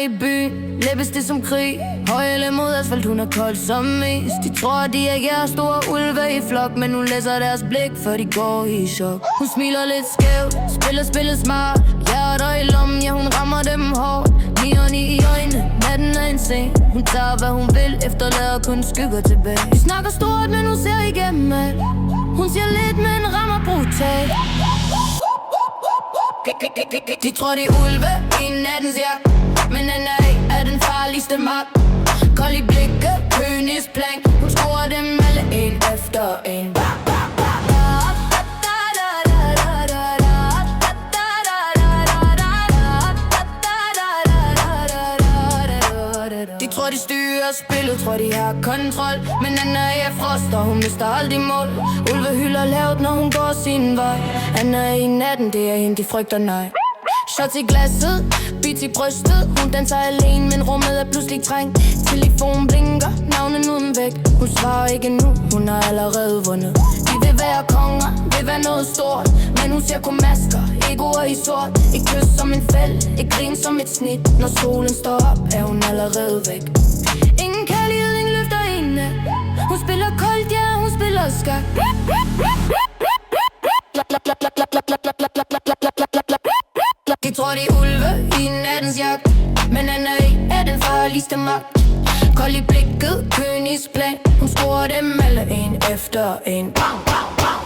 i byen, læbes det som krig. Højle mod asfalt, hun er kold som mest. De tror, de er jeres store ulve i flok, men hun læser deres blik, før de går i chok. Hun smiler lidt skævt, spiller smart. Hjerter i lommen, ja hun rammer dem hårdt. Neon i øjnene, natten er en scene. Hun tager hvad hun vil, efterlader kun skygger tilbage. Vi snakker stort, men hun ser igennem alt. Hun siger lidt, men rammer brutalt. De tror de ulve i nattens jagt, men NRA er den farligste magt. Kold i blikket, Königsplan. Hun scorer dem alle en efter en. De tror de styrer spillet, tror de har kontrol, men NRA er frost, og hun mister aldrig mål. Ulve hylder lavt, når hun går sin vej. NRA i natten, det er hende, de frygter nej. Shots i glasset, beats i brystet. Hun danser alene, men rummet er pludselig trængt. Telefonen blinker, navnen uden væk. Hun svarer ikke nu, hun har allerede vundet. De vil være konger, vil være noget stort, men hun ser kun masker, egoer i sort. Et kys som en fæld, et grin som et snit. Når solen står op, er hun allerede væk. Ingen kærlighed, ingen løfter hende. Hun spiller koldt, ja, hun spiller skak. De tror de ulve i nattens jagt, men NRA er den farligste magt. Kold i blikket, Königsplan. Hun scorer dem alle en efter en. Bang, bang, bang.